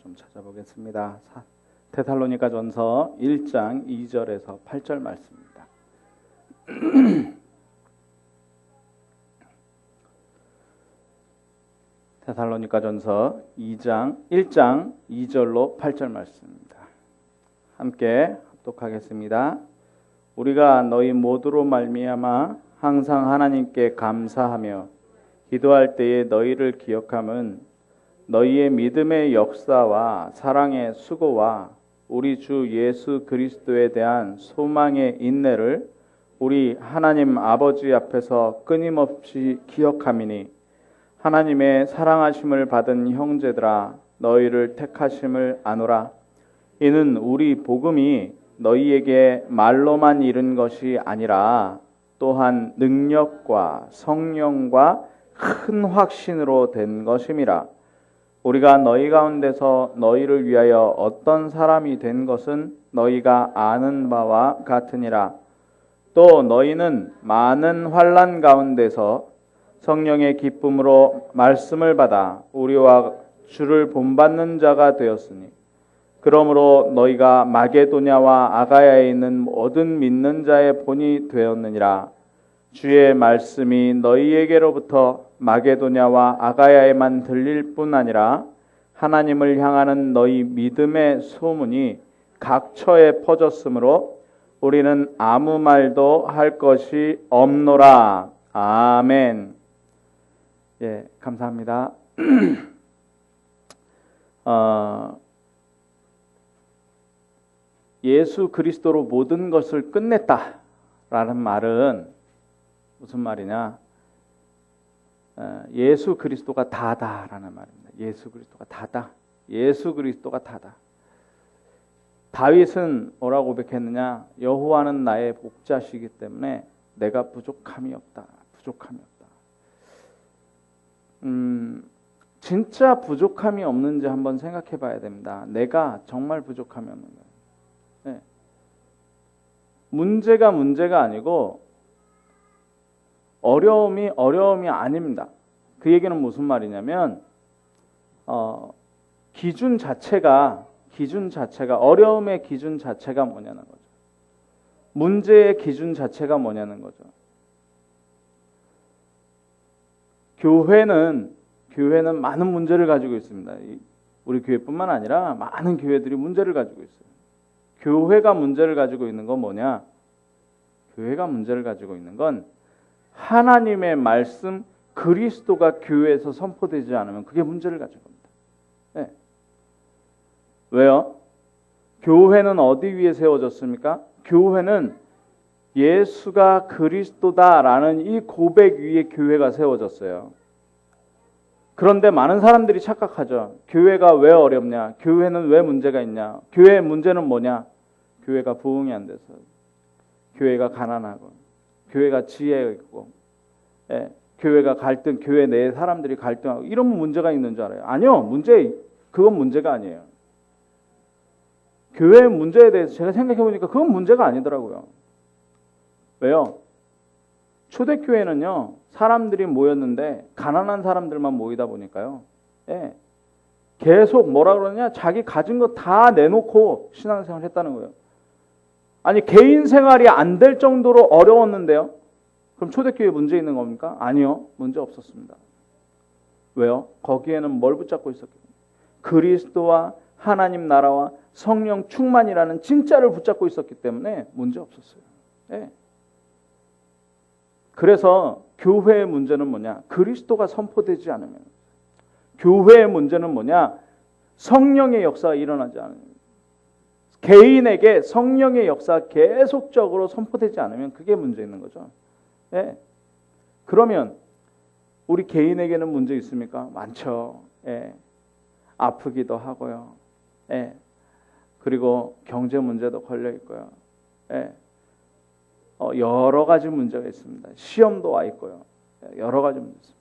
좀 찾아보겠습니다. 데살로니가전서 1장 2절에서 8절 말씀입니다. 데살로니가전서 1장 2절로 8절 말씀입니다. 함께 합독하겠습니다. 우리가 너희 모두로 말미암아 항상 하나님께 감사하며 기도할 때에 너희를 기억함은 너희의 믿음의 역사와 사랑의 수고와 우리 주 예수 그리스도에 대한 소망의 인내를 우리 하나님 아버지 앞에서 끊임없이 기억함이니 하나님의 사랑하심을 받은 형제들아 너희를 택하심을 아노라. 이는 우리 복음이 너희에게 말로만 이른 것이 아니라 또한 능력과 성령과 큰 확신으로 된 것임이라. 우리가 너희 가운데서 너희를 위하여 어떤 사람이 된 것은 너희가 아는 바와 같으니라. 또 너희는 많은 환난 가운데서 성령의 기쁨으로 말씀을 받아 우리와 주를 본받는 자가 되었으니 그러므로 너희가 마게도냐와 아가야에 있는 모든 믿는 자의 본이 되었느니라. 주의 말씀이 너희에게로부터 마게도냐와 아가야에만 들릴 뿐 아니라 하나님을 향하는 너희 믿음의 소문이 각처에 퍼졌으므로 우리는 아무 말도 할 것이 없노라. 아멘. 예, 감사합니다. 예수 그리스도로 모든 것을 끝냈다라는 말은 무슨 말이냐? 예수 그리스도가 다다라는 말입니다. 예수 그리스도가 다다. 예수 그리스도가 다다. 다윗은 뭐라고 고백했느냐? 여호와는 나의 목자시기 때문에 내가 부족함이 없다. 부족함이 없다. 진짜 부족함이 없는지 한번 생각해 봐야 됩니다. 내가 정말 부족함이 없는 거예요. 네. 문제가 아니고 어려움이 아닙니다. 그 얘기는 무슨 말이냐면 기준 자체가 어려움의 기준 자체가 뭐냐는 거죠. 문제의 기준 자체가 뭐냐는 거죠. 교회는 많은 문제를 가지고 있습니다. 우리 교회뿐만 아니라 많은 교회들이 문제를 가지고 있어요. 교회가 문제를 가지고 있는 건 뭐냐? 교회가 문제를 가지고 있는 건 하나님의 말씀 그리스도가 교회에서 선포되지 않으면 그게 문제를 가지고 있습니다. 네. 왜요? 교회는 어디 위에 세워졌습니까? 교회는 예수가 그리스도다라는 이 고백 위에 교회가 세워졌어요. 그런데 많은 사람들이 착각하죠. 교회가 왜 어렵냐? 교회는 왜 문제가 있냐? 교회의 문제는 뭐냐? 교회가 부흥이 안 돼서, 교회가 가난하고, 교회가 지혜가 있고, 교회가 갈등, 교회 내에 사람들이 갈등하고 이런 문제가 있는 줄 알아요. 아니요, 그건 문제가 아니에요. 교회의 문제에 대해서 제가 생각해 보니까 그건 문제가 아니더라고요. 왜요? 초대교회는요, 사람들이 모였는데 가난한 사람들만 모이다 보니까요, 계속 뭐라 그러냐, 자기 가진 거 다 내놓고 신앙생활을 했다는 거예요. 아니, 개인 생활이 안 될 정도로 어려웠는데요. 그럼 초대교회에 문제 있는 겁니까? 아니요, 문제 없었습니다. 왜요? 거기에는 뭘 붙잡고 있었겠어요? 그리스도와 하나님 나라와 성령 충만이라는 진짜를 붙잡고 있었기 때문에 문제 없었어요. 그래서 교회의 문제는 뭐냐? 그리스도가 선포되지 않으면. 교회의 문제는 뭐냐? 성령의 역사가 일어나지 않으면. 개인에게 성령의 역사가 계속적으로 선포되지 않으면 그게 문제 있는 거죠. 그러면 우리 개인에게는 문제 있습니까? 많죠. 아프기도 하고요. 그리고 경제 문제도 걸려 있고요. 여러 가지 문제가 있습니다. 시험도 와 있고요. 여러 가지 문제 있습니다.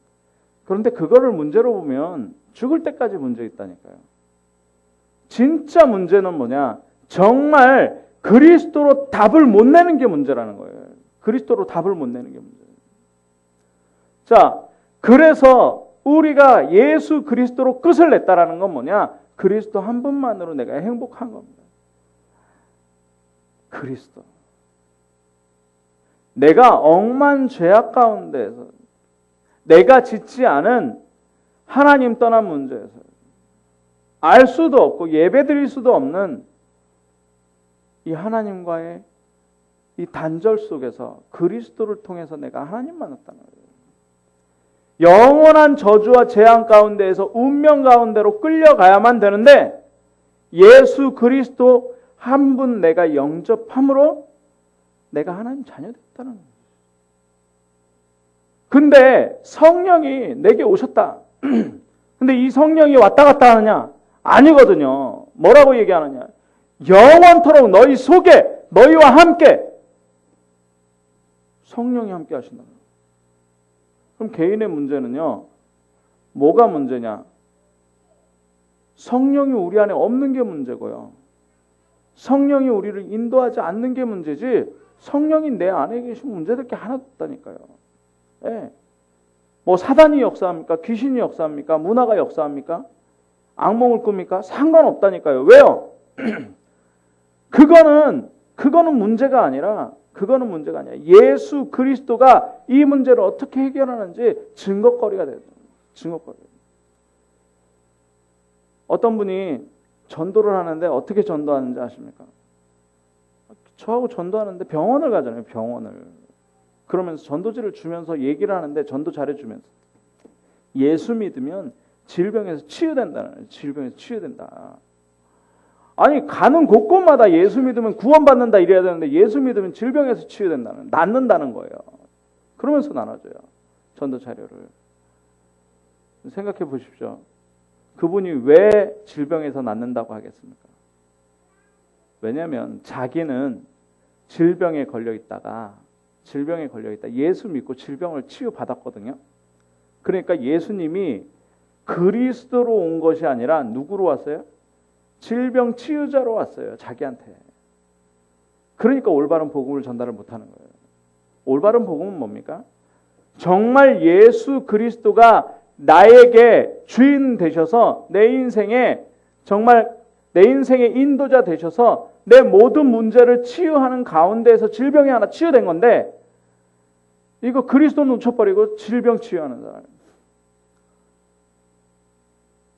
그런데 그거를 문제로 보면 죽을 때까지 문제 있다니까요. 진짜 문제는 뭐냐? 정말 그리스도로 답을 못 내는 게 문제라는 거예요. 그리스도로 답을 못 내는 게 문제예요. 자, 그래서 우리가 예수 그리스도로 끝을 냈다라는 건 뭐냐? 그리스도 한 분만으로 내가 행복한 겁니다. 그리스도. 내가 억만 죄악 가운데에서 내가 짓지 않은 하나님 떠난 문제에서 알 수도 없고 예배드릴 수도 없는 이 하나님과의 이 단절 속에서 그리스도를 통해서 내가 하나님 만났다는 거예요. 영원한 저주와 재앙 가운데에서 운명 가운데로 끌려가야만 되는데 예수 그리스도 한 분 내가 영접함으로 내가 하나님 자녀 됐다는 거예요. 근데 성령이 내게 오셨다. 근데 이 성령이 왔다 갔다 하느냐? 아니거든요. 뭐라고 얘기하느냐? 영원토록 너희 속에 너희와 함께 성령이 함께 하신다. 그럼 개인의 문제는요. 뭐가 문제냐? 성령이 우리 안에 없는 게 문제고요. 성령이 우리를 인도하지 않는 게 문제지 성령이 내 안에 계신 문제될 게 하나도 없다니까요. 네. 뭐 사단이 역사합니까? 귀신이 역사합니까? 문화가 역사합니까? 악몽을 꿉니까? 상관없다니까요. 왜요? 그거는 문제가 아니라 예수 그리스도가 이 문제를 어떻게 해결하는지 증거거리가 돼요. 증거거리. 어떤 분이 전도를 하는데 어떻게 전도하는지 아십니까? 저하고 전도하는데 병원을 가잖아요. 병원을. 그러면서 전도지를 주면서 얘기를 하는데 전도 잘해주면서 예수 믿으면 질병에서 치유된다는 거예요. 질병에서 치유된다. 아니 가는 곳곳마다 예수 믿으면 구원받는다 이래야 되는데 예수 믿으면 질병에서 치유된다는 낫는다는 거예요. 그러면서 나눠줘요. 전도 자료를. 생각해 보십시오. 그분이 왜 질병에서 낫는다고 하겠습니까? 왜냐하면 자기는 질병에 걸려 있다. 예수 믿고 질병을 치유받았거든요. 그러니까 예수님이 그리스도로 온 것이 아니라 누구로 왔어요? 질병 치유자로 왔어요. 자기한테. 그러니까 올바른 복음을 전달을 못하는 거예요. 올바른 복음은 뭡니까? 정말 예수 그리스도가 나에게 주인 되셔서 내 인생의 인도자 되셔서 내 모든 문제를 치유하는 가운데에서 질병이 하나 치유된 건데 이거 그리스도 놓쳐버리고 질병 치유하는 사람.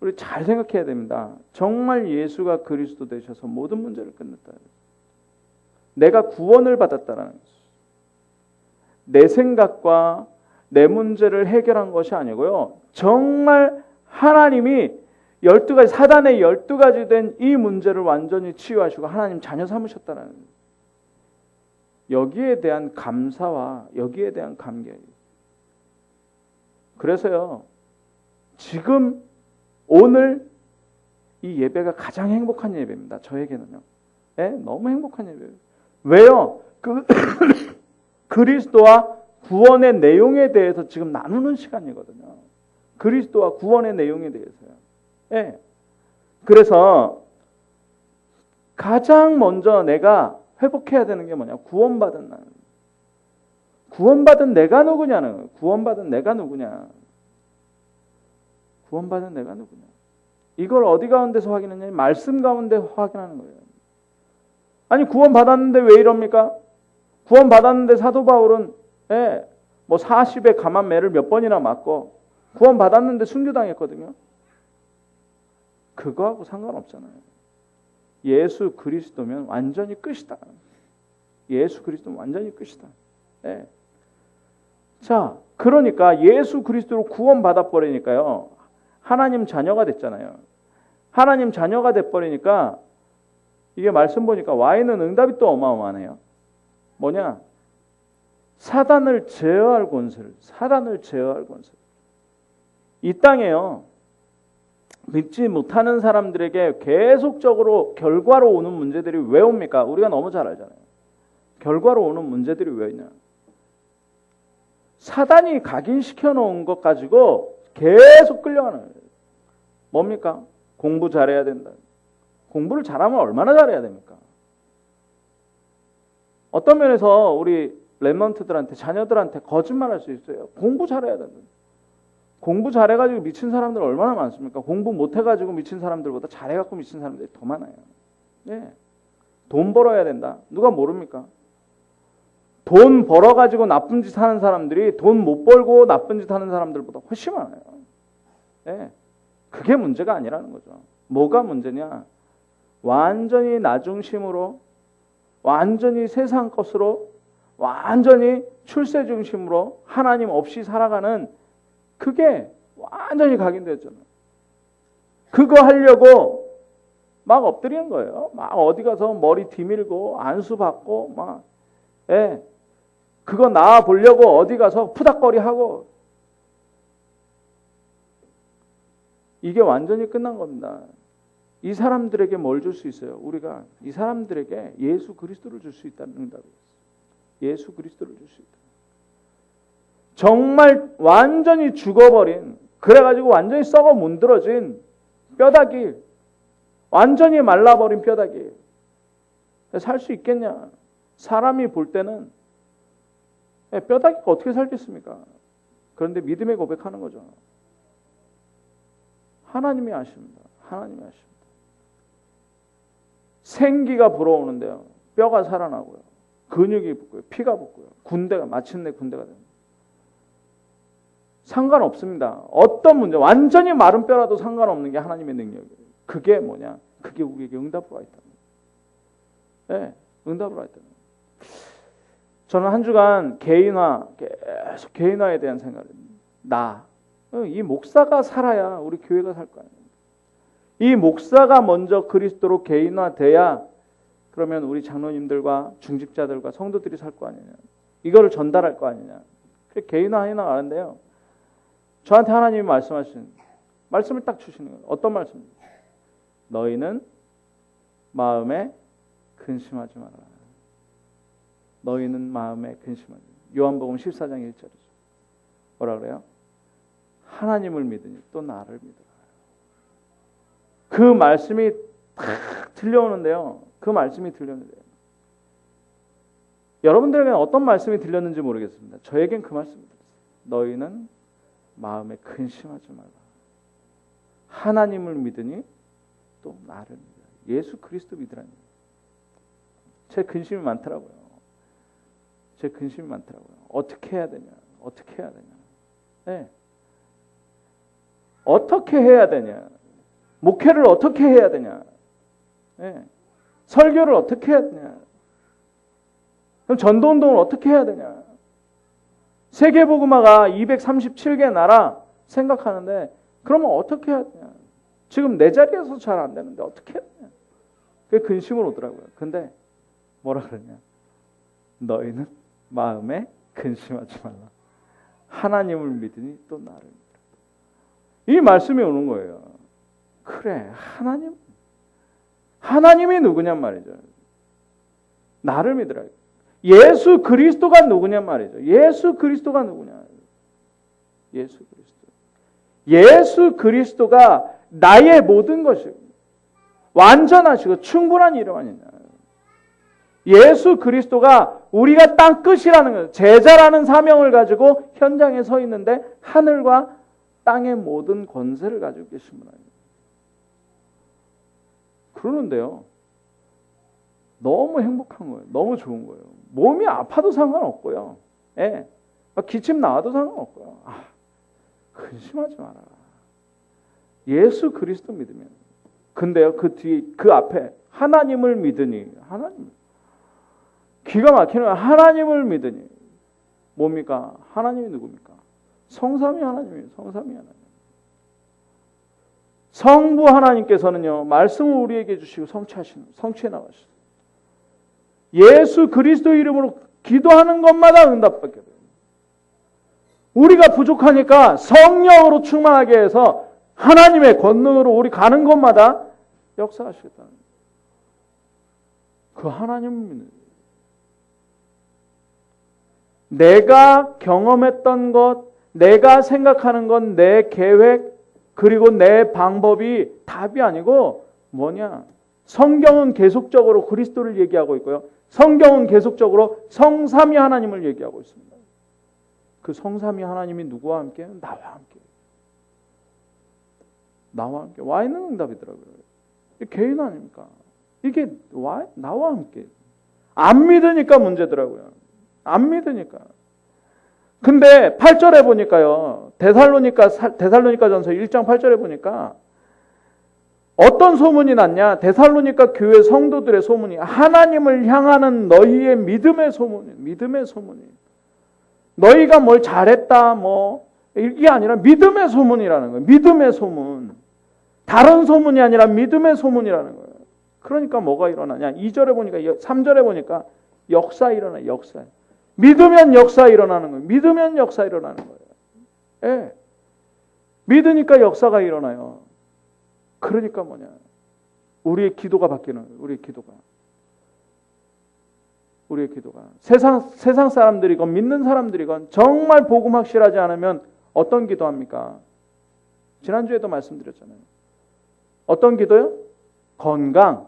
우리 잘 생각해야 됩니다. 정말 예수가 그리스도 되셔서 모든 문제를 끝냈다. 내가 구원을 받았다는 것이죠. 내 생각과 내 문제를 해결한 것이 아니고요. 정말 하나님이 12가지, 사단의 12가지 된 이 문제를 완전히 치유하시고 하나님 자녀 삼으셨다는 거예요. 여기에 대한 감사와 여기에 대한 감격. 그래서요. 지금 오늘 이 예배가 가장 행복한 예배입니다. 저에게는요. 네? 너무 행복한 예배예요. 왜요? 그리스도와 구원의 내용에 대해서 지금 나누는 시간이거든요. 그리스도와 구원의 내용에 대해서요. 네. 그래서 가장 먼저 내가 회복해야 되는 게 뭐냐? 구원받은 나는. 구원받은 내가 누구냐는 거예요. 구원받은 내가 누구냐? 이걸 어디 가운데서 확인하냐? 말씀 가운데 확인하는 거예요. 아니 구원받았는데 왜 이럽니까? 구원받았는데 사도 바울은 40에 감한 매를 몇 번이나 맞고 구원받았는데 순교당했거든요. 그거하고 상관없잖아요. 예수 그리스도면 완전히 끝이다. 예수 그리스도면 완전히 끝이다. 네. 자, 그러니까 예수 그리스도로 구원받아 버리니까요. 하나님 자녀가 됐잖아요. 하나님 자녀가 돼 버리니까 이게 말씀 보니까 와인은 응답이 또 어마어마하네요. 뭐냐? 사단을 제어할 권세를. 이 땅에요. 믿지 못하는 사람들에게 계속적으로 결과로 오는 문제들이 왜 옵니까? 우리가 너무 잘 알잖아요. 결과로 오는 문제들이 왜 있냐? 사단이 각인시켜 놓은 것 가지고 계속 끌려가는 거예요. 뭡니까? 공부 잘해야 된다. 공부를 잘하면 얼마나 잘해야 됩니까? 어떤 면에서 우리 랩런트들한테 자녀들한테 거짓말할 수 있어요. 공부 잘해야 된다. 공부 잘해가지고 미친 사람들 얼마나 많습니까? 공부 못해가지고 미친 사람들보다 잘해갖고 미친 사람들이 더 많아요. 네. 돈 벌어야 된다. 누가 모릅니까? 돈 벌어가지고 나쁜 짓 하는 사람들이 돈 못 벌고 나쁜 짓 하는 사람들보다 훨씬 많아요. 네. 그게 문제가 아니라는 거죠. 뭐가 문제냐? 완전히 나 중심으로, 완전히 세상 것으로, 완전히 출세 중심으로 하나님 없이 살아가는 그게 완전히 각인되었잖아요. 그거 하려고 막 엎드리는 거예요. 막 어디 가서 머리 뒤밀고 안수 받고 막, 예, 그거 나와 보려고 어디 가서 푸닥거리 하고, 이게 완전히 끝난 겁니다. 이 사람들에게 뭘 줄 수 있어요? 우리가 이 사람들에게 예수 그리스도를 줄 수 있다는 응답이었어요. 예수 그리스도를 줄 수 있다. 정말 완전히 죽어버린, 그래가지고 완전히 썩어 문드러진 뼈다귀, 완전히 말라버린 뼈다귀, 살 수 있겠냐? 사람이 볼 때는 뼈다귀가 어떻게 살겠습니까? 그런데 믿음의 고백하는 거죠. 하나님이 아십니다. 하나님이 아십니다. 생기가 불어오는데요, 뼈가 살아나고요, 근육이 붙고요, 피가 붙고요, 군대가 마침내 군대가 됩니다. 상관없습니다. 어떤 문제, 완전히 마른 뼈라도 상관없는 게 하나님의 능력이에요. 그게 뭐냐? 그게 우리에게 응답으로 와 있다는 거예요. 네, 응답으로 와 있다는 거예요. 저는 한 주간 계속 개인화에 대한 생각을 합니다. 이 목사가 살아야 우리 교회가 살 거 아니에요. 이 목사가 먼저 그리스도로 개인화돼야 그러면 우리 장로님들과 중직자들과 성도들이 살 거 아니냐. 이거를 전달할 거 아니냐. 그래 개인화해 나가는데요. 저한테 하나님이 말씀하신 말씀을 딱 주시는 거예요. 어떤 말씀입니까? 너희는 마음에 근심하지 마라. 너희는 마음에 근심하지 마라. 요한복음 14장 1절이죠. 뭐라 그래요? 하나님을 믿으니 또 나를 믿어라. 그 말씀이 탁 들려오는데요. 그 말씀이 들렸는데요. 여러분들에게는 어떤 말씀이 들렸는지 모르겠습니다. 저에겐 그 말씀이 들렸어요. 너희는 마음에 근심하지 말라. 하나님을 믿으니 또 나를 믿어라. 예수 그리스도 믿으라니. 제 근심이 많더라고요. 제 근심이 많더라고요. 어떻게 해야 되냐? 어떻게 해야 되냐? 네. 어떻게 해야 되냐? 목회를 어떻게 해야 되냐? 네. 설교를 어떻게 해야 되냐? 그럼 전도운동을 어떻게 해야 되냐? 세계복음화가 237개 나라 생각하는데 그러면 어떻게 해야 되냐? 지금 내 자리에서 잘 안 되는데 어떻게 해야 되냐? 그게 근심으로 오더라고요. 근데 뭐라 그러냐? 너희는 마음에 근심하지 말라. 하나님을 믿으니 또 나를 믿으라. 이 말씀이 오는 거예요. 그래, 하나님이 누구냔 말이죠. 나를 믿으라. 예수 그리스도가 누구냔 말이죠. 예수 그리스도가 누구냐. 예수 그리스도. 예수 그리스도가 나의 모든 것이고 완전하시고 충분한 이름 아니냐. 예수 그리스도가 우리가 땅 끝이라는 것, 제자라는 사명을 가지고 현장에 서 있는데 하늘과 땅의 모든 권세를 가지고 계신 분 아니에요. 그러는데요, 너무 행복한 거예요. 너무 좋은 거예요. 몸이 아파도 상관없고요. 예, 기침 나와도 상관없고요. 근심하지 마라. 예수 그리스도 믿으면. 근데요, 그 뒤, 그 앞에 하나님을 믿으니, 하나님. 기가 막히는 하나님을 믿으니. 뭡니까? 하나님이 누굽니까? 성삼위 하나님이에요. 성삼위 하나님. 성부 하나님께서는요, 말씀을 우리에게 주시고 성취해 나가시죠. 예수 그리스도 이름으로 기도하는 것마다 응답받게 돼요. 우리가 부족하니까 성령으로 충만하게 해서 하나님의 권능으로 우리 가는 것마다 역사하시겠다는 거예요. 그 하나님을 믿는 거예요. 내가 경험했던 것, 내가 생각하는 건 내 계획, 그리고 내 방법이 답이 아니고 뭐냐? 성경은 계속적으로 그리스도를 얘기하고 있고요. 성경은 계속적으로 성삼위 하나님을 얘기하고 있습니다. 그 성삼위 하나님이 누구와 함께? 나와 함께. 나와 함께 와 있는 응답이더라고요. 개인 아닙니까? 이게 나와 함께. 안 믿으니까 문제더라고요. 안 믿으니까. 근데 8절에 보니까요. 데살로니가전서 1장 8절에 보니까 어떤 소문이 났냐? 데살로니가 교회 성도들의 소문이 하나님을 향하는 너희의 믿음의 소문이. 너희가 뭘 잘했다 이게 아니라 믿음의 소문이라는 거예요. 믿음의 소문. 다른 소문이 아니라 믿음의 소문이라는 거예요. 그러니까 뭐가 일어나냐? 2절에 보니까 3절에 보니까 역사 일어나요. 역사. 믿으면 역사 일어나는 거예요. 믿으면 역사 일어나는 거예요. 예. 믿으니까 역사가 일어나요. 그러니까 뭐냐? 우리의 기도가 바뀌는 거예요. 우리의 기도가. 세상 사람들이건 믿는 사람들이건 정말 복음 확실하지 않으면 어떤 기도합니까? 지난주에도 말씀드렸잖아요. 어떤 기도요? 건강.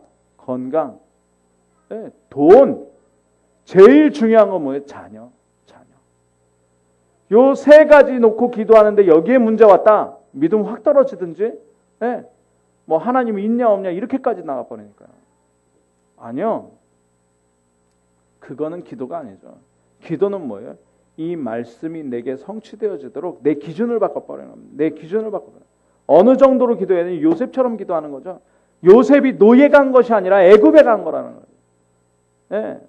네, 돈. 제일 중요한 건 뭐예요? 자녀. 요 세 가지 놓고 기도하는데 여기에 문제 왔다. 믿음 확 떨어지든지, 네, 뭐 하나님이 있냐 없냐 이렇게까지 나가버리니까요. 아니요. 그거는 기도가 아니죠. 기도는 뭐예요? 이 말씀이 내게 성취되어지도록 내 기준을 바꿔버리는 겁니다. 내 기준을 바꿔버려요. 어느 정도로 기도해야 되냐? 요셉처럼 기도하는 거죠. 요셉이 노예 간 것이 아니라 애굽에 간 거라는 거예요. 네.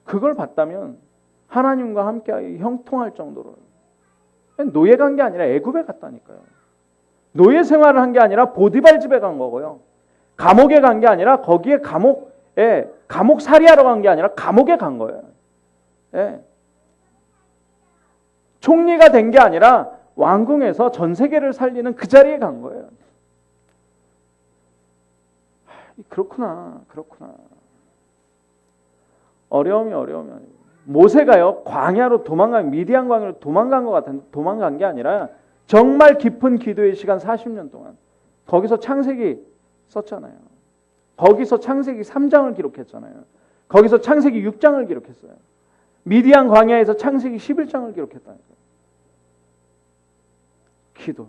그걸 봤다면 하나님과 함께 형통할 정도로 노예 간 게 아니라 애굽에 갔다니까요. 노예 생활을 한 게 아니라 보디발 집에 간 거고요. 감옥에 간 게 아니라 거기에 감옥살이하러 간 게 아니라 감옥에 간 거예요. 예. 총리가 된 게 아니라 왕궁에서 전 세계를 살리는 그 자리에 간 거예요. 그렇구나. 어려움이 아니고. 모세가요, 광야로 미디안 광야로 도망간 것 같은데 도망간 게 아니라 정말 깊은 기도의 시간 40년 동안 거기서 창세기 썼잖아요. 거기서 창세기 3장을 기록했잖아요. 거기서 창세기 6장을 기록했어요. 미디안 광야에서 창세기 11장을 기록했다니까요. 기도.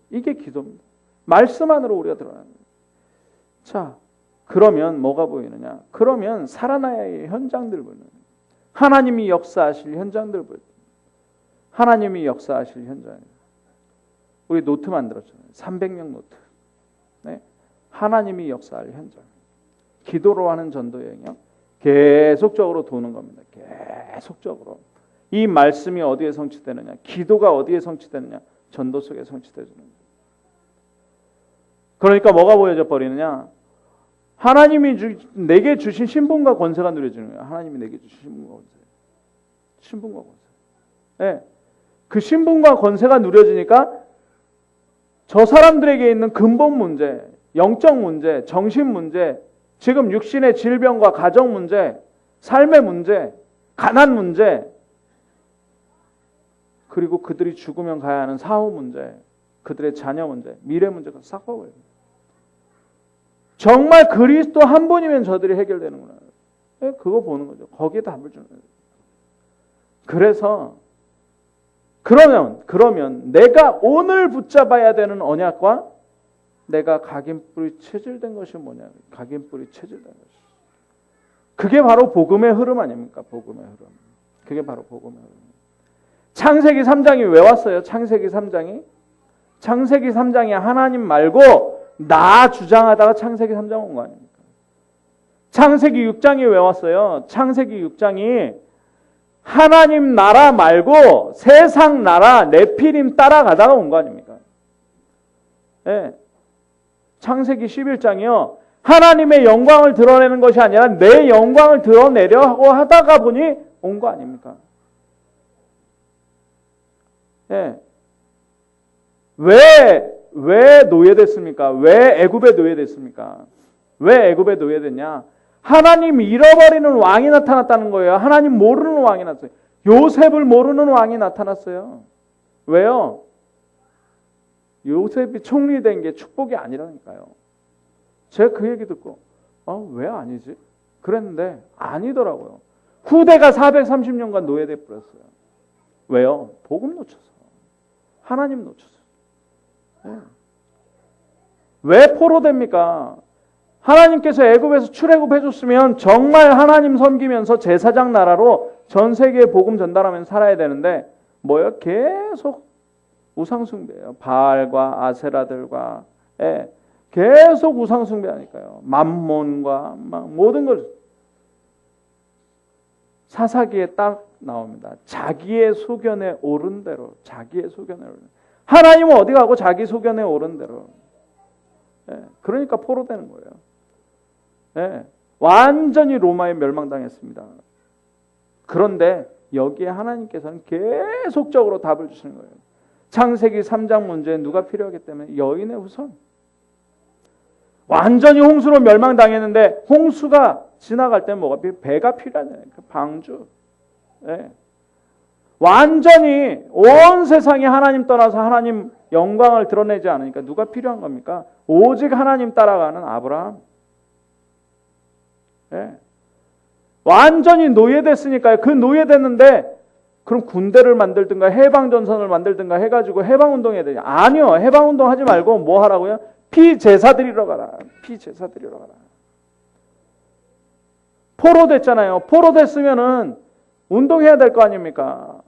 이게 기도입니다. 말씀 안으로 우리가 들어가는 거예요. 자, 그러면 뭐가 보이느냐? 그러면 살아나야 할 현장들 보이는 거예요. 하나님이 역사하실 현장들 보여요. 하나님이 역사하실 현장. 우리 노트 만들었잖아요. 300명 노트. 네. 하나님이 역사할 현장. 기도로 하는 전도여행이요. 계속적으로 도는 겁니다. 계속적으로. 이 말씀이 어디에 성취되느냐? 기도가 어디에 성취되느냐? 전도 속에 성취되는 거예요. 그러니까 뭐가 보여져 버리느냐? 하나님이 내게 주신 신분과 권세가 누려지는 거예요. 하나님이 내게 주신 신분과 권세. 네. 그 신분과 권세가 누려지니까 저 사람들에게 있는 근본 문제, 영적 문제, 정신 문제, 지금 육신의 질병과 가정 문제, 삶의 문제, 가난 문제, 그리고 그들이 죽으면 가야 하는 사후 문제, 그들의 자녀 문제, 미래 문제가 싹 바꿔요. 정말 그리스도 한 분이면 저들이 해결되는구나. 그거 보는 거죠. 거기에 답을 주는 거예요. 그래서 그러면 내가 오늘 붙잡아야 되는 언약과 내가 각인뿌리 체질된 것이 뭐냐? 각인뿌리 체질된 것이. 그게 바로 복음의 흐름 아닙니까? 복음의 흐름. 그게 바로 복음의 흐름. 창세기 3장이 왜 왔어요? 창세기 3장이 하나님 말고 나 주장하다가 창세기 3장 온 거 아닙니까? 창세기 6장이 왜 왔어요? 창세기 6장이 하나님 나라 말고 세상 나라 네피림 따라가다가 온 거 아닙니까? 네. 창세기 11장이요. 하나님의 영광을 드러내는 것이 아니라 내 영광을 드러내려고 하다가 보니 온 거 아닙니까? 네. 왜 노예됐습니까? 왜 애굽에 노예됐습니까? 왜 애굽에 노예됐냐? 하나님 잃어버리는 왕이 나타났다는 거예요. 하나님 모르는 왕이 나타났어요. 요셉을 모르는 왕이 나타났어요. 왜요? 요셉이 총리된 게 축복이 아니라니까요. 제가 그 얘기 듣고 왜 아니지? 그랬는데 아니더라고요. 후대가 430년간 노예돼 버렸어요. 왜요? 복음 놓쳐서. 하나님 놓쳐서. 왜 포로됩니까? 하나님께서 애굽에서 출애굽해 줬으면 정말 하나님 섬기면서 제사장 나라로 전 세계에 복음 전달하면서 살아야 되는데 뭐요? 계속 우상 숭배예요. 바알과 아세라들과 계속 우상 숭배하니까요. 맘몬과 막 모든 걸 사사기에 딱 나옵니다. 자기의 소견에 오른 대로, 자기의 소견에 오른 대로. 하나님은 어디 가고 자기 소견에 오른 대로. 그러니까 포로되는 거예요. 완전히 로마에 멸망당했습니다. 그런데 여기에 하나님께서는 계속적으로 답을 주시는 거예요. 창세기 3장 문제에 누가 필요하기 때문에 여인의 후손. 완전히 홍수로 멸망당했는데 홍수가 지나갈 때 뭐가 배가 필요하잖아요. 그 방주. 완전히 온 세상이 하나님 떠나서 하나님 영광을 드러내지 않으니까 누가 필요한 겁니까? 오직 하나님 따라가는 아브라함. 완전히 노예됐으니까요. 그 노예됐는데 그럼 군대를 만들든가 해방전선을 만들든가 해가지고 해방운동 해야 되냐? 아니요. 해방운동 하지 말고 뭐 하라고요? 피제사 드리러 가라. 피제사 드리러 가라. 포로됐잖아요. 포로됐으면은 운동해야 될 거 아닙니까?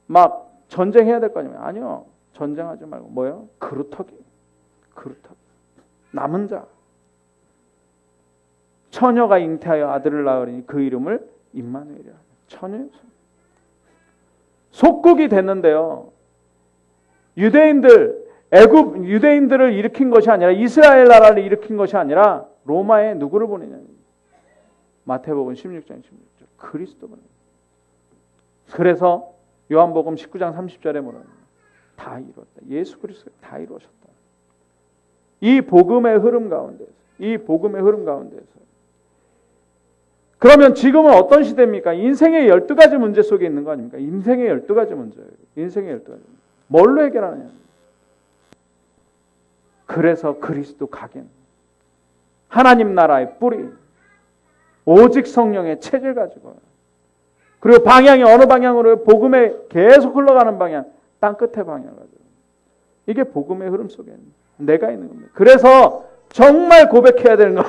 막 전쟁해야 될 거 아닙니까? 아니요. 전쟁하지 말고 뭐요? 그루터기. 그루터기. 남은 자. 처녀가 잉태하여 아들을 낳으리니 그 이름을 임마누엘이라. 처녀. 속국이 됐는데요. 유대인들을 일으킨 것이 아니라 이스라엘 나라를 일으킨 것이 아니라 로마에 누구를 보내냐. 마태복음 16장 16절. 그리스도 보내. 그래서 요한복음 19장 30절에 뭐라고? 다 이뤘다. 예수 그리스도가 다 이루셨다. 이 복음의 흐름 가운데서. 이 복음의 흐름 가운데서. 그러면 지금은 어떤 시대입니까? 인생의 12가지 문제 속에 있는 거 아닙니까? 인생의 12가지 문제예요. 인생의 12가지. 뭘로 해결하느냐? 그래서 그리스도 각인. 하나님 나라의 뿌리. 오직 성령의 체질 가지고. 그리고 방향이 어느 방향으로 복음에 계속 흘러가는 방향. 땅끝의 방향을 가지고. 이게 복음의 흐름 속에 내가 있는 겁니다. 그래서 정말 고백해야 되는 건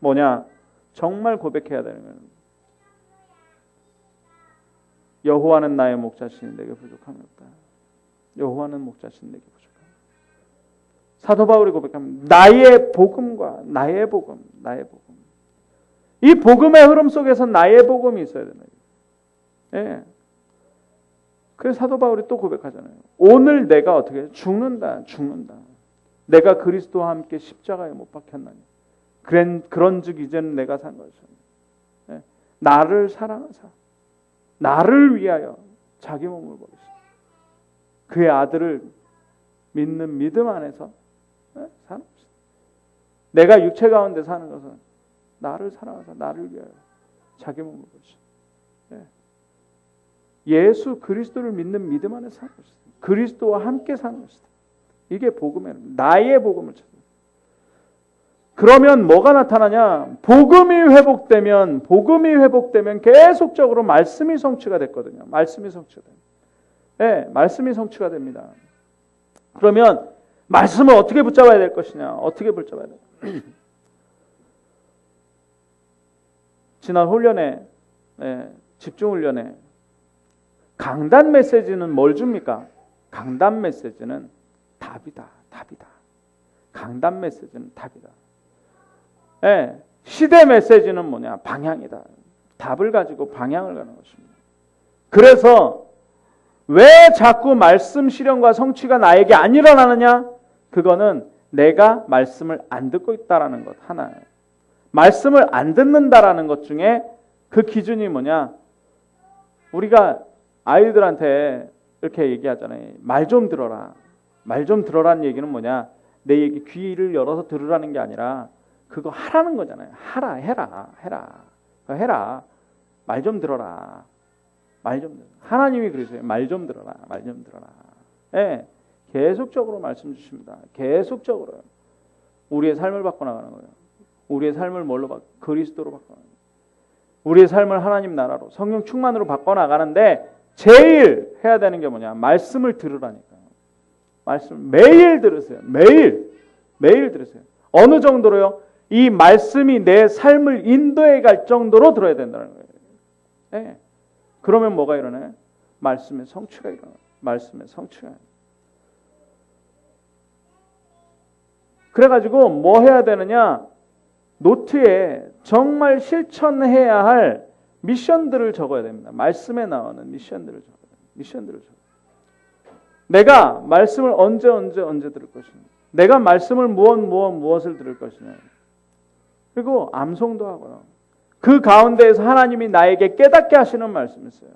뭐냐? 정말 고백해야 되는 거예요. 여호와는 나의 목자시니 내게 부족함이 없다. 여호와는 목자시니 내게 부족함이 없다. 사도 바울이 고백합니다. 나의 복음과 나의 복음, 나의 복음. 이 복음의 흐름 속에서 나의 복음이 있어야 되는 거예요. 그래서 사도 바울이 또 고백하잖아요. 오늘 내가 어떻게 죽는다. 내가 그리스도와 함께 십자가에 못 박혔나니. 그런즉 이제는 내가 산 것이다. 나를 사랑하사 나를 위하여 자기 몸을 버리시고 그의 아들을 믿는 믿음 안에서 사는 것이다. 내가 육체 가운데 사는 것은 나를 사랑하사 나를 위하여 자기 몸을 버리시고 예수 그리스도를 믿는 믿음 안에 사는 것이다. 그리스도와 함께 사는 것이다. 이게 복음의 나의 복음을 찾는. 그러면 뭐가 나타나냐? 복음이 회복되면 계속적으로 말씀이 성취가 됐거든요. 말씀이 성취가 됩니다. 말씀이 성취가 됩니다. 그러면 말씀을 어떻게 붙잡아야 될 것이냐? 어떻게 붙잡아야 돼? 지난 훈련에 집중 훈련에 강단 메시지는 뭘 줍니까? 강단 메시지는 답이다. 강단 메시지는 답이다. 시대 메시지는 뭐냐? 방향이다. 답을 가지고 방향을 가는 것입니다. 그래서 왜 자꾸 말씀 실현과 성취가 나에게 안 일어나느냐? 그거는 내가 말씀을 안 듣고 있다라는 것 하나. 말씀을 안 듣는다라는 것 중에 그 기준이 뭐냐? 우리가 아이들한테 이렇게 얘기하잖아요. 말 좀 들어라. 말 좀 들어라는 얘기는 뭐냐? 내 얘기 귀를 열어서 들으라는 게 아니라 그거 하라는 거잖아요. 해라. 말 좀 들어라. 하나님이 그러세요. 말 좀 들어라. 계속적으로 말씀 주십니다. 계속적으로 우리의 삶을 바꿔나가는 거예요. 우리의 삶을 뭘로 그리스도로 바꿔나가는 거예요. 우리의 삶을 하나님 나라로 성령 충만으로 바꿔나가는데 제일 해야 되는 게 뭐냐? 말씀을 들으라니까. 말씀을 매일 들으세요. 매일 들으세요. 어느 정도로요? 이 말씀이 내 삶을 인도해 갈 정도로 들어야 된다는 거예요. 네. 그러면 뭐가 일어나요? 말씀의 성취가 일어나요. 말씀의 성취가. 그래가지고 뭐 해야 되느냐? 노트에 정말 실천해야 할 미션들을 적어야 됩니다. 말씀에 나오는 미션들을 적어요. 내가 말씀을 언제 들을 것이냐. 내가 말씀을 무엇을 들을 것이냐. 그리고 암송도 하고요. 그 가운데에서 하나님이 나에게 깨닫게 하시는 말씀이 있어요.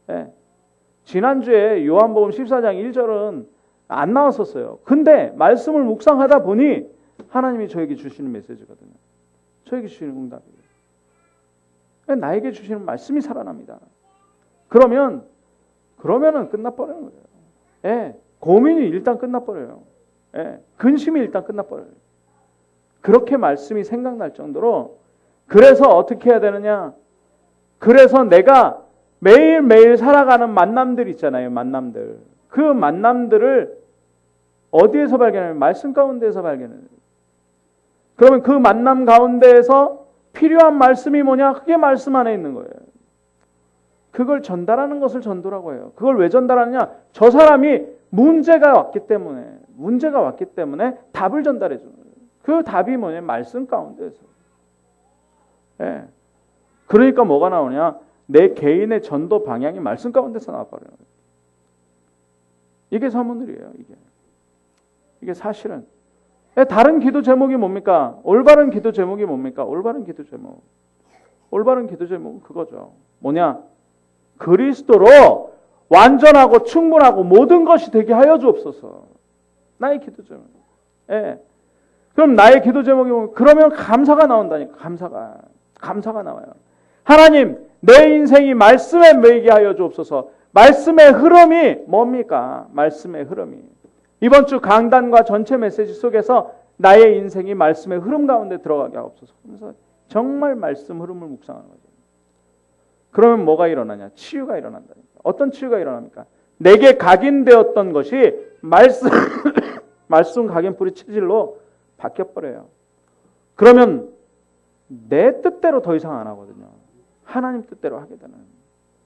네. 지난주에 요한복음 14장 1절은 안 나왔었어요. 근데 말씀을 묵상하다 보니 하나님이 저에게 주시는 메시지거든요. 저에게 주시는 응답이에요. 나에게 주시는 말씀이 살아납니다. 그러면은 끝나버리는 거예요. 예, 고민이 일단 끝나버려요. 예, 근심이 일단 끝나버려요. 그렇게 말씀이 생각날 정도로. 그래서 어떻게 해야 되느냐? 그래서 내가 매일매일 살아가는 만남들 있잖아요. 만남들. 그 만남들을 어디에서 발견하냐면 말씀 가운데에서 발견해요. 그러면 그 만남 가운데에서 필요한 말씀이 뭐냐? 그게 말씀 안에 있는 거예요. 그걸 전달하는 것을 전도라고 해요. 그걸 왜 전달하느냐? 저 사람이 문제가 왔기 때문에 답을 전달해 주는 거예요. 그 답이 뭐냐? 말씀 가운데에서. 예. 그러니까 뭐가 나오냐? 내 개인의 전도 방향이 말씀 가운데서 나와버려요. 이게 사모늘이에요. 이게 사실은. 다른 기도 제목이 뭡니까? 올바른 기도 제목이 뭡니까? 올바른 기도 제목은 그거죠. 뭐냐? 그리스도로 완전하고 충분하고 모든 것이 되게 하여 주옵소서. 나의 기도 제목. 예. 그럼 나의 기도 제목이 뭡니까? 그러면 감사가 나온다니까. 감사가 나와요. 하나님, 내 인생이 말씀에 매이게 하여 주옵소서. 말씀의 흐름이 뭡니까? 말씀의 흐름이. 이번 주 강단과 전체 메시지 속에서 나의 인생이 말씀의 흐름 가운데 들어가게 하옵소서. 그래서 정말 말씀 흐름을 묵상하는 거죠. 그러면 뭐가 일어나냐? 치유가 일어난다. 어떤 치유가 일어납니까? 내게 각인되었던 것이 말씀 각인뿌리 체질로 바뀌어버려요. 그러면 내 뜻대로 더 이상 안 하거든요. 하나님 뜻대로 하게 되는.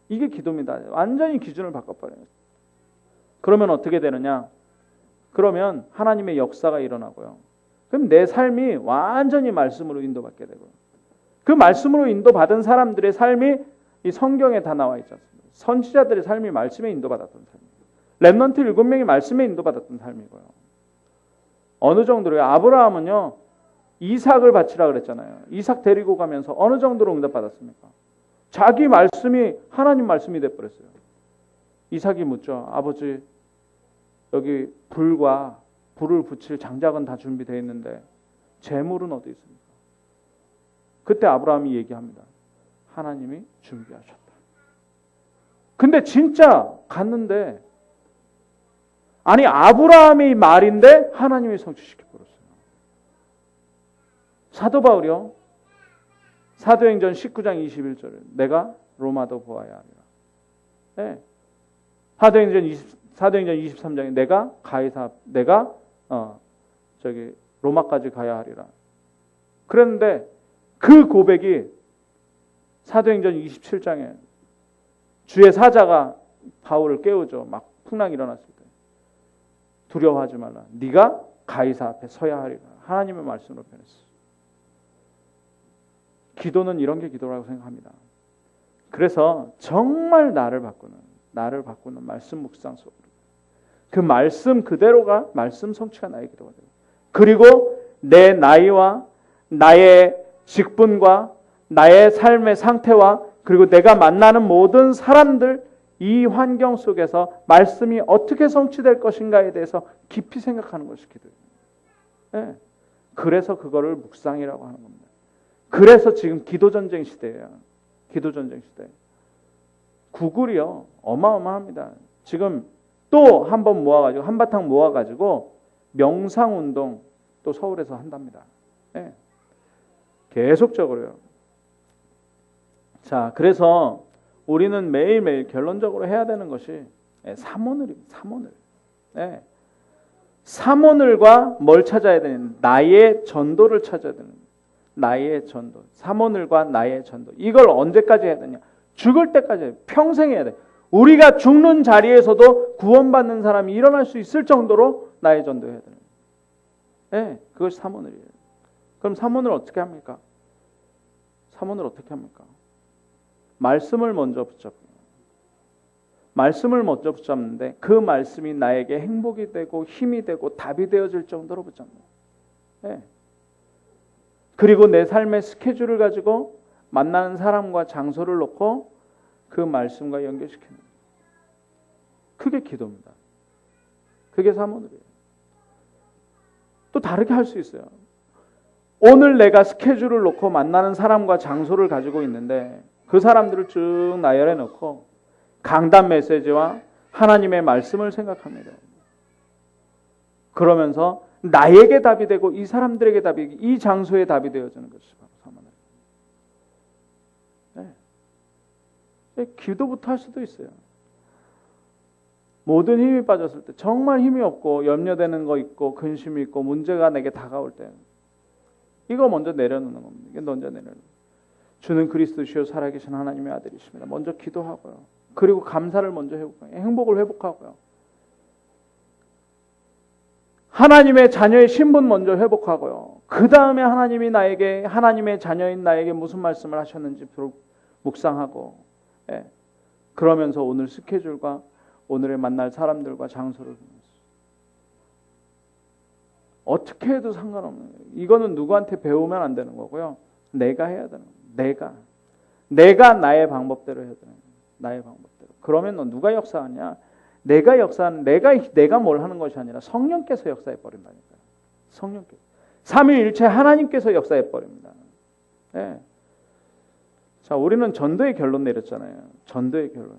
이게 기도입니다. 완전히 기준을 바꿔버려요. 그러면 어떻게 되느냐? 그러면 하나님의 역사가 일어나고요. 그럼 내 삶이 완전히 말씀으로 인도받게 되고요. 그 말씀으로 인도받은 사람들의 삶이 이 성경에 다 나와 있지 않습니까? 선지자들의 삶이 말씀에 인도받았던 삶이에요. 렘넌트 7명이 말씀에 인도받았던 삶이고요. 어느 정도로요? 아브라함은요. 이삭을 바치라 그랬잖아요. 이삭 데리고 가면서 어느 정도로 응답받았습니까? 자기 말씀이 하나님 말씀이 돼버렸어요. 이삭이 묻죠. 아버지, 여기 불을 붙일 장작은 다 준비되어 있는데 재물은 어디 있습니까? 그때 아브라함이 얘기합니다. 하나님이 준비하셨다. 근데 진짜 갔는데 아니 아브라함이 말인데 하나님이 성취시켜버렸어요. 사도 바울이요. 사도행전 19장 21절에 내가 로마도 보아야 하리라. 네. 사도행전 23장에 내가 로마까지 가야 하리라. 그랬는데 그 고백이 사도행전 27장에 주의 사자가 바울을 깨우죠. 막 풍랑이 일어났을 때 두려워하지 말라. 네가 가이사 앞에 서야 하리라. 하나님의 말씀으로 변했어. 기도는 이런 게 기도라고 생각합니다. 그래서 정말 나를 바꾸는 말씀 묵상 속으로 그 말씀 그대로가 말씀 성취가 나의 기도가 되고 그리고 내 나이와 나의 직분과 나의 삶의 상태와 그리고 내가 만나는 모든 사람들 이 환경 속에서 말씀이 어떻게 성취될 것인가에 대해서 깊이 생각하는 것이 기도예요. 네. 그래서 그거를 묵상이라고 하는 겁니다. 그래서 지금 기도전쟁 시대예요. 기도전쟁 시대. 구글이요. 어마어마합니다. 지금 또 한번 모아가지고 한바탕 모아가지고 명상운동 또 서울에서 한답니다. 네. 계속적으로요. 자, 그래서 우리는 매일매일 결론적으로 해야 되는 것이 사모늘입니다. 사모늘. 네. 삼오늘과 뭘 찾아야 되는? 나의 전도를 찾아야 되는. 나의 전도. 삼오늘과 나의 전도. 이걸 언제까지 해야 되냐? 죽을 때까지 해야 돼. 평생 해야 돼. 우리가 죽는 자리에서도 구원받는 사람이 일어날 수 있을 정도로 나의 전도해야 되는 거예요. 네, 그것이 삼오늘이에요. 그럼 삼오늘 어떻게 합니까? 삼오늘 어떻게 합니까? 말씀을 먼저 붙잡고, 말씀을 먼저 붙잡는데 그 말씀이 나에게 행복이 되고 힘이 되고 답이 되어질 정도로 붙잡는 거예요. 네. 그리고 내 삶의 스케줄을 가지고 만나는 사람과 장소를 놓고 그 말씀과 연결시키는 거예요. 그게 기도입니다. 그게 삼오늘이에요. 또 다르게 할 수 있어요. 오늘 내가 스케줄을 놓고 만나는 사람과 장소를 가지고 있는데 그 사람들을 쭉 나열해 놓고 강단 메시지와 하나님의 말씀을 생각합니다. 그러면서 나에게 답이 되고 이 사람들에게 답이, 이 장소에 답이 되어지는 것이 바로 삼오늘. 네. 기도부터 할 수도 있어요. 모든 힘이 빠졌을 때, 정말 힘이 없고 염려되는 거 있고 근심이 있고 문제가 내게 다가올 때 이거 먼저 내려놓는 겁니다. 이게 먼저 내려놓는 거예요. 주는 그리스도시요 살아계신 하나님의 아들이십니다. 먼저 기도하고요. 그리고 감사를 먼저 회복하고요. 행복을 회복하고요. 하나님의 자녀의 신분 먼저 회복하고요. 그 다음에 하나님이 나에게, 하나님의 자녀인 나에게 무슨 말씀을 하셨는지 묵상하고, 예. 그러면서 오늘 스케줄과 오늘의 만날 사람들과 장소를 어떻게 해도 상관없는 거예요. 이거는 누구한테 배우면 안 되는 거고요. 내가 해야 되는 거예요. 내가 나의 방법대로 해야 되는 거예요. 나의 방법대로. 그러면 누가 역사하냐? 내가 역사하는, 내가 뭘 하는 것이 아니라 성령께서 역사해 버린다니까요. 성령께서. 삼위일체 하나님께서 역사해 버립니다. 네. 자, 우리는 전도의 결론 내렸잖아요. 전도의 결론.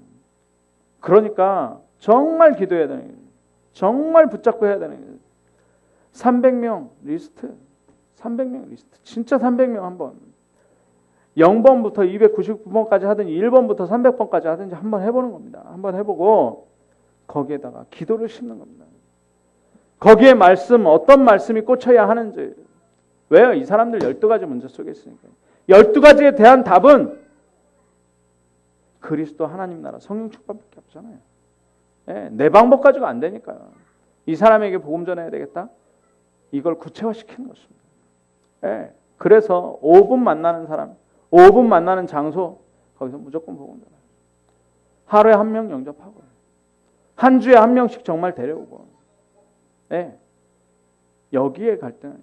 그러니까 정말 기도해야 되는 거예요. 정말 붙잡고 해야 되는 거예요. 300명 리스트. 300명 리스트. 진짜 300명 한번. 0번부터 299번까지 하든지 1번부터 300번까지 하든지 한번 해보는 겁니다. 한번 해보고 거기에다가 기도를 심는 겁니다. 거기에 말씀, 어떤 말씀이 꽂혀야 하는지. 왜요? 이 사람들 12가지 문제 속에 있으니까. 12가지에 대한 답은 그리스도 하나님 나라 성령 축복밖에 없잖아요. 네, 내 방법 가지고 안 되니까요. 이 사람에게 복음 전해야 되겠다? 이걸 구체화시키는 것입니다. 네, 그래서 5분 만나는 사람, 5분 만나는 장소, 거기서 무조건 복음 전해요. 하루에 한 명 영접하고, 한 주에 한 명씩 정말 데려오고. 네, 여기에 갈등은,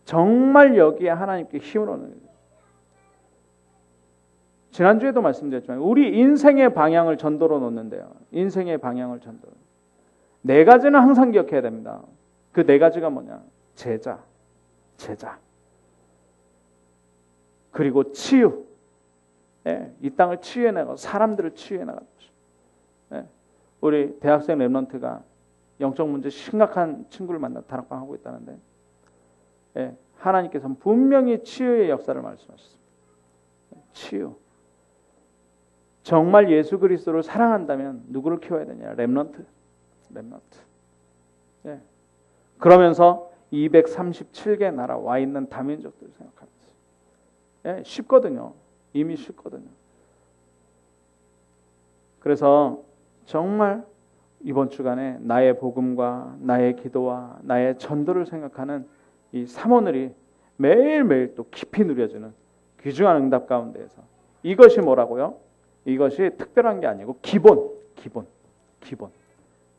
정말 여기에 하나님께 힘을 얻는 거예요. 지난주에도 말씀드렸지만 우리 인생의 방향을 전도로 놓는데요. 인생의 방향을 전도로. 4가지는 항상 기억해야 됩니다. 그 4가지가 뭐냐? 제자. 그리고 치유. 네, 이 땅을 치유해 나가고 사람들을 치유해 나가는 것입니다. 네, 우리 대학생 랩런트가 영적 문제 심각한 친구를 만나 다락방 하고 있다는데, 네, 하나님께서는 분명히 치유의 역사를 말씀하셨습니다. 치유. 정말 예수 그리스도를 사랑한다면 누구를 키워야 되냐? 렘넌트. 네. 그러면서 237개 나라 와 있는 다민족들을 생각하면서. 네, 쉽거든요. 이미 쉽거든요. 그래서 정말 이번 주간에 나의 복음과 나의 기도와 나의 전도를 생각하는 이 삼오늘이 매일매일 또 깊이 누려지는 귀중한 응답 가운데에서 이것이 뭐라고요? 이것이 특별한 게 아니고 기본.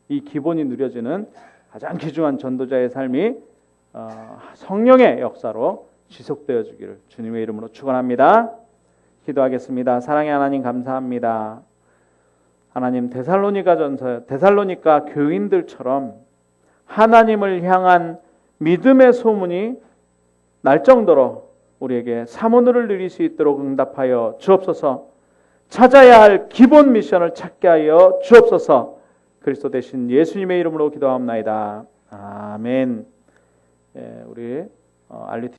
이 기본이 누려지는 가장 귀중한 전도자의 삶이 성령의 역사로 지속되어 주기를 주님의 이름으로 축원합니다. 기도하겠습니다. 사랑의 하나님 감사합니다. 하나님 데살로니가 교인들처럼 하나님을 향한 믿음의 소문이 날 정도로 우리에게 삼오늘을 누릴 수 있도록 응답하여 주옵소서. 찾아야 할 기본 미션을 찾게 하여 주옵소서. 그리스도 대신 예수님의 이름으로 기도합나이다. 아멘. 우리 알리티